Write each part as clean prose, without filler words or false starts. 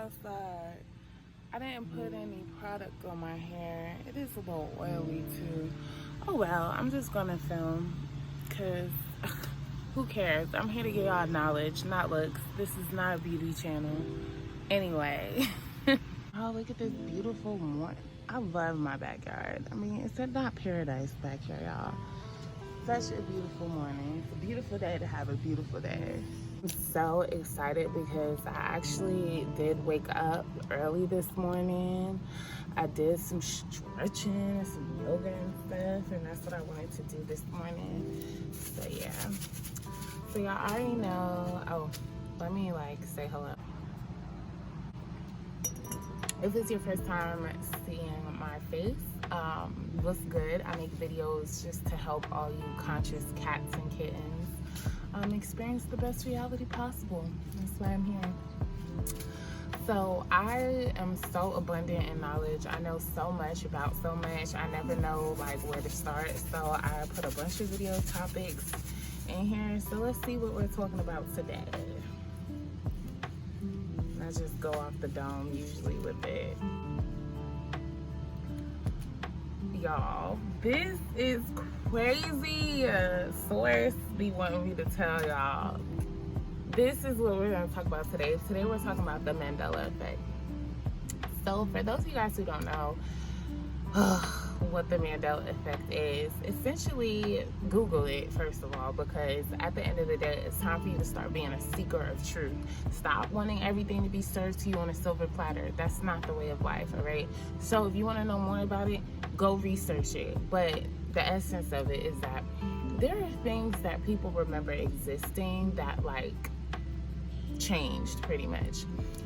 outside. I didn't put any product on my hair. It is a little oily too. Oh well, I'm just gonna film because who cares? I'm here to give y'all knowledge, not looks. This is not a beauty channel. Anyway. Oh, look at this beautiful morning. I love my backyard. I mean, it's not paradise back here, y'all. Such a beautiful morning. It's a beautiful day to have a beautiful day. I'm so excited because I actually did wake up early this morning. I did some stretching and some yoga and stuff, and that's what I wanted to do this morning. So yeah. So y'all already know. Oh, let me say hello. If it's your first time seeing my face, what's good? I make videos just to help all you conscious cats and kittens experience the best reality possible. That's why I'm here. So I am so abundant in knowledge. I know so much about so much. I never know where to start. So I put a bunch of video topics in here. So let's see what we're talking about today. I just go off the dome usually with it. Y'all, this is crazy. Source be wanting me to tell y'all. This is what we're going to talk about today. Today we're talking about the Mandela effect. So for those of you guys who don't know what the Mandela effect is, essentially Google it first of all, because at the end of the day, it's time for you to start being a seeker of truth. Stop wanting everything to be served to you on a silver platter. That's not the way of life, all right? So if you want to know more about it, go research it. But the essence of it is that there are things that people remember existing that changed pretty much.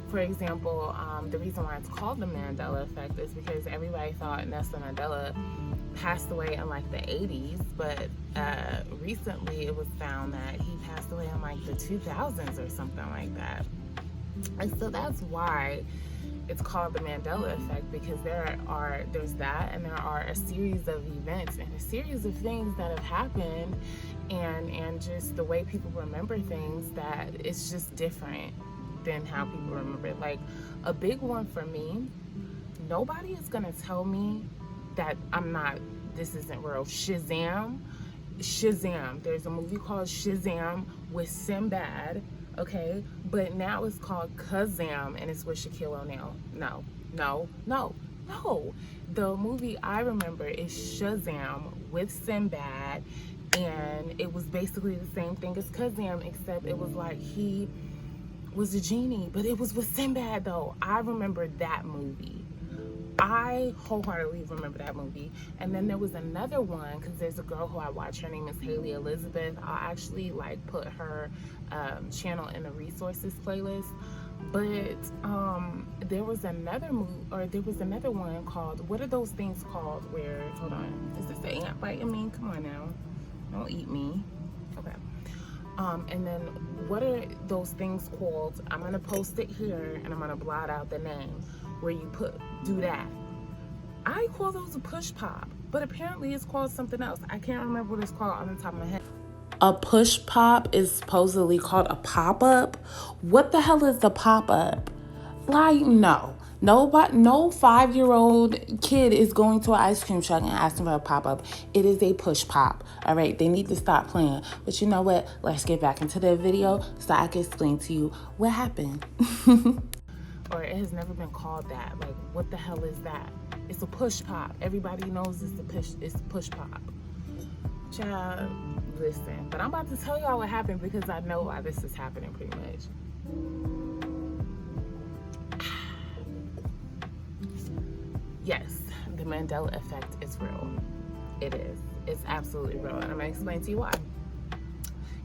For example, the reason why it's called the Mandela effect is because everybody thought Nelson Mandela passed away in the 80s, but recently it was found that he passed away in the 2000s or something like that. And so that's why it's called the Mandela effect, because there's that, and there are a series of events and a series of things that have happened, and just the way people remember things, that it's just different than how people remember it. A big one for me, nobody is gonna tell me that this isn't real. Shazam, there's a movie called Shazam with Sinbad, okay, but now it's called Kazam and it's with Shaquille O'Neal. No, the movie I remember is Shazam with Sinbad, and it was basically the same thing as Kazam, except it was he was a genie, but it was with Sinbad though. I remember that movie. I wholeheartedly remember that movie. And then there was another one, because there's a girl who I watch, her name is Haley Elizabeth. I'll actually put her channel in the resources playlist. But there was another one called, what are those things called where, hold on, is this the ant biting me? Come on now, don't eat me. Okay. And then what are those things called? I'm gonna post it here and I'm gonna blot out the name where you do that. I call those a push pop, but apparently it's called something else. I can't remember what it's called on the top of my head. A push pop is supposedly called a pop-up. What the hell is a pop-up? No. No 5-year-old kid is going to an ice cream truck and asking for a pop-up. It is a push pop. All right, they need to stop playing. But you know what? Let's get back into the video so I can explain to you what happened. Or it has never been called that. What the hell is that? It's a push pop. Everybody knows it's a push pop. Child, listen. But I'm about to tell y'all what happened because I know why this is happening pretty much. Yes, the Mandela effect is real. It is. It's absolutely real. And I'm going to explain to you why.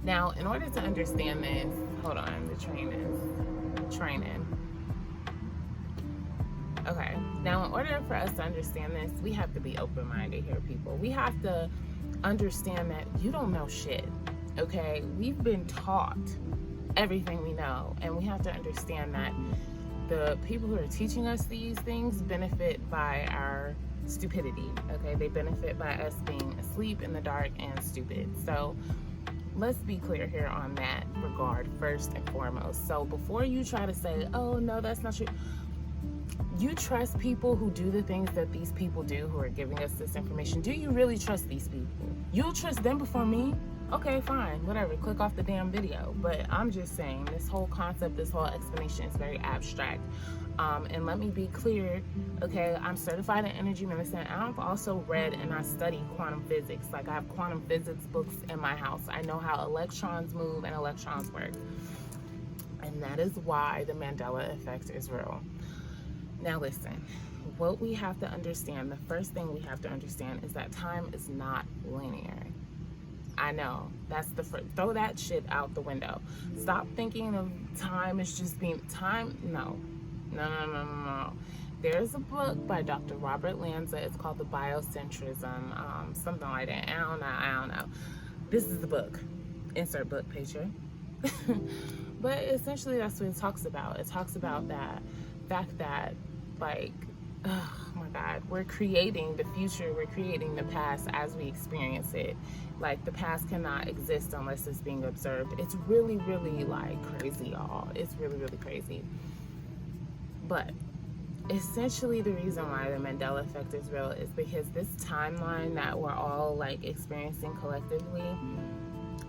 Now, in order to understand this, hold on, the train is training. Okay, now in order for us to understand this, we have to be open-minded here, people. We have to understand that you don't know shit, okay? We've been taught everything we know, and we have to understand that the people who are teaching us these things benefit by our stupidity, okay? They benefit by us being asleep in the dark and stupid. So let's be clear here on that regard first and foremost. So before you try to say, oh no, that's not true, you trust people who do the things that these people do who are giving us this information. Do you really trust these people? You'll trust them before me? Okay, fine, whatever, click off the damn video. But I'm just saying, this whole concept, this whole explanation is very abstract. And let me be clear, okay, I'm certified in energy medicine, and I've also read and I study quantum physics. Like, I have quantum physics books in my house. I know how electrons move and electrons work. And that is why the Mandela effect is real. Now listen, what we have to understand, the first thing we have to understand is that time is not linear. I know, that's the first, throw that shit out the window. Stop thinking of time as just being time. No. There's a book by Dr. Robert Lanza. It's called The Biocentrism, something like that. I don't know. This is the book. Insert book picture. But essentially that's what it talks about. It talks about that fact that, like, oh my God, we're creating the future, we're creating the past as we experience it. Like, the past cannot exist unless it's being observed. It's really, really, like, crazy, y'all. It's really, really crazy. But essentially the reason why the Mandela effect is real is because this timeline that we're all, like, experiencing collectively,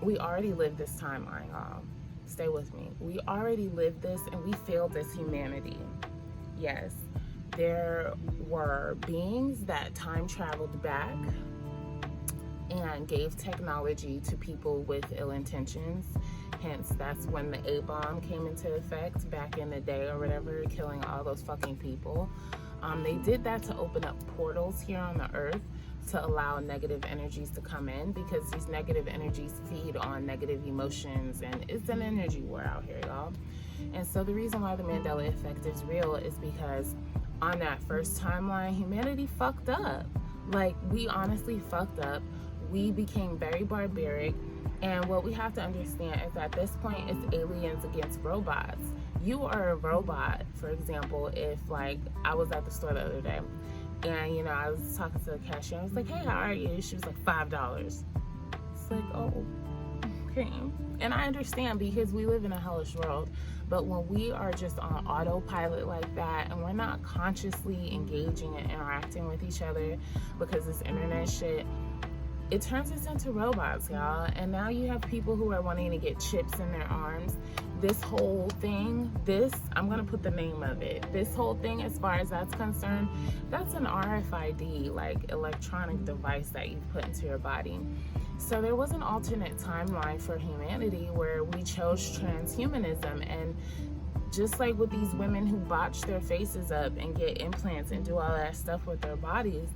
we already lived this timeline, y'all. Stay with me. We already lived this, and we failed as humanity. Yes, there were beings that time traveled back and gave technology to people with ill intentions. Hence, that's when the A-bomb came into effect back in the day or whatever, killing all those fucking people. They did that to open up portals here on the earth to allow negative energies to come in, because these negative energies feed on negative emotions, and it's an energy war out here, y'all. And so the reason why the Mandela effect is real is because on that first timeline, humanity fucked up. Like, we honestly fucked up. We became very barbaric. And what we have to understand is at this point, it's aliens against robots. You are a robot, for example, if, like, I was at the store the other day and, you know, I was talking to the cashier. I was like, hey, how are you? She was like, $5. It's like, oh, okay. And I understand, because we live in a hellish world. But when we are just on autopilot like that, and we're not consciously engaging and interacting with each other because this internet shit, it turns us into robots, y'all. And now you have people who are wanting to get chips in their arms. This whole thing, I'm gonna put the name of it. This whole thing, as far as that's concerned, that's an RFID, like, electronic device that you put into your body. So there was an alternate timeline for humanity where we chose transhumanism, and just like with these women who botch their faces up and get implants and do all that stuff with their bodies,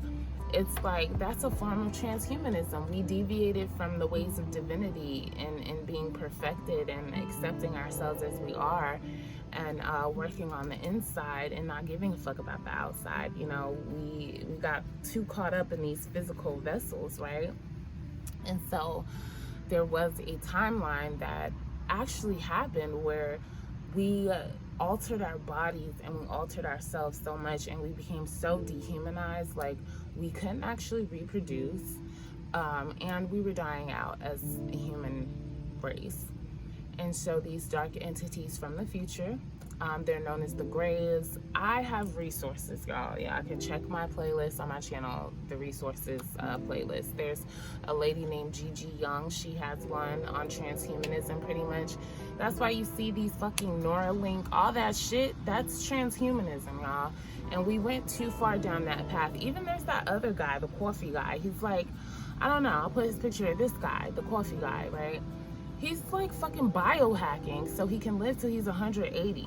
it's like, that's a form of transhumanism. We deviated from the ways of divinity and being perfected and accepting ourselves as we are, and working on the inside and not giving a fuck about the outside. You know, we got too caught up in these physical vessels, right? And so there was a timeline that actually happened where we altered our bodies and we altered ourselves so much, and we became so dehumanized, like, we couldn't actually reproduce, and we were dying out as a human race. And so these dark entities from the future, they're known as the Grays. I have resources, y'all. Yeah, I can check my playlist on my channel, the resources playlist. There's a lady named Gigi Young. She has one on transhumanism, pretty much. That's why you see these fucking Neuralink, all that shit. That's transhumanism, y'all. And we went too far down that path. Even there's that other guy, the coffee guy. He's like, I don't know, I'll put his picture of this guy, the coffee guy, right? He's like fucking biohacking so he can live till he's 180.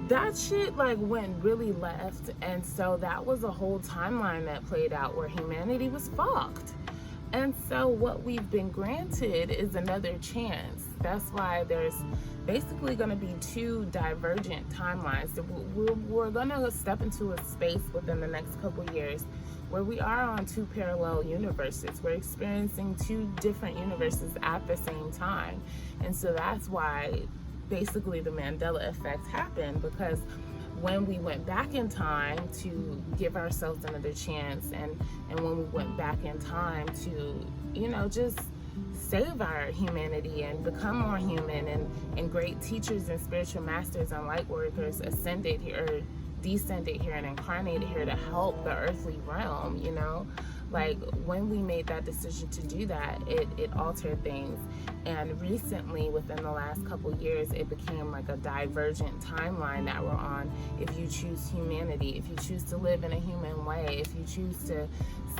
That shit, like, went really left. And so that was a whole timeline that played out where humanity was fucked. And so what we've been granted is another chance. That's why there's basically going to be two divergent timelines. We're going to step into a space within the next couple years where we are on two parallel universes. We're experiencing two different universes at the same time. And so that's why basically the Mandela effect happened, because when we went back in time to give ourselves another chance, and when we went back in time to, you know, just save our humanity and become more human, and great teachers and spiritual masters and light workers ascended here, or descended here and incarnated here to help the earthly realm, you know? Like, when we made that decision to do that, it altered things. And recently, within the last couple years, it became like a divergent timeline that we're on. If you choose humanity, if you choose to live in a human way, if you choose to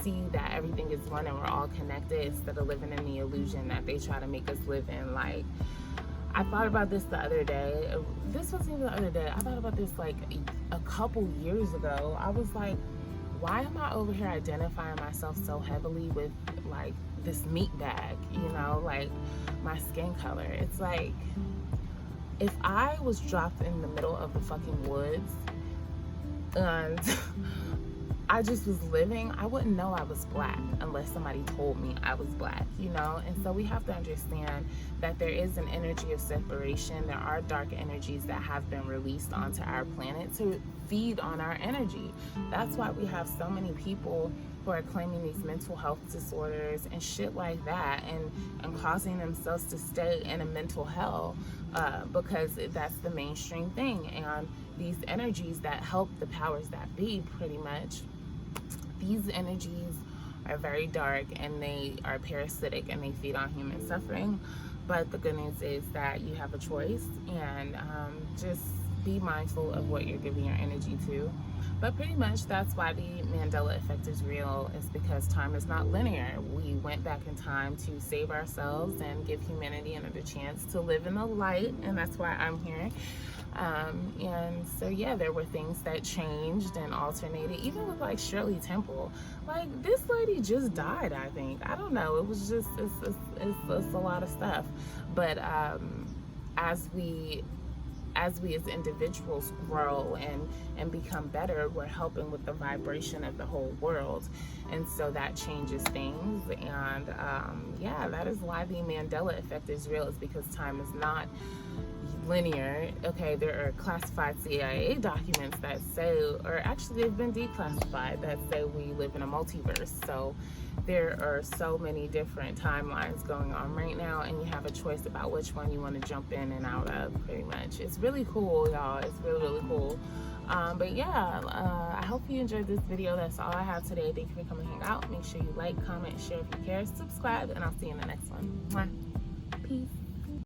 see that everything is one and we're all connected, instead of living in the illusion that they try to make us live in. Like, I thought about this the other day. This wasn't even the other day. I thought about this like a couple years ago. I was like, why am I over here identifying myself so heavily with like this meat bag, you know, like my skin color? It's like, if I was dropped in the middle of the fucking woods and I just was living, I wouldn't know I was black unless somebody told me I was black, you know? And so we have to understand that there is an energy of separation. There are dark energies that have been released onto our planet to feed on our energy. That's why we have so many people who are claiming these mental health disorders and shit like that, and causing themselves to stay in a mental hell, because that's the mainstream thing. And these energies that help the powers that be, pretty much, these energies are very dark and they are parasitic and they feed on human suffering. But the good news is that you have a choice, and just be mindful of what you're giving your energy to. But pretty much that's why the Mandela effect is real, is because time is not linear. We went back in time to save ourselves and give humanity another chance to live in the light, and that's why I'm here. And so yeah, there were things that changed and alternated, even with like Shirley Temple. Like, this lady just died, I think. I don't know, it was just, it's a lot of stuff. But as we as individuals grow and become better, we're helping with the vibration of the whole world, and so that changes things. And yeah, that is why the Mandela effect is real, is because time is not linear. Okay, there are classified CIA documents that say, or actually they've been declassified, that say we live in a multiverse. So there are so many different timelines going on right now, and you have a choice about which one you want to jump in and out of, pretty much. It's really cool, y'all. It's really, really cool. But yeah, I hope you enjoyed this video. That's all I have today. Thank you for coming hang out. Make sure you like, comment, share if you care, subscribe, and I'll see you in the next one. Mwah. Peace.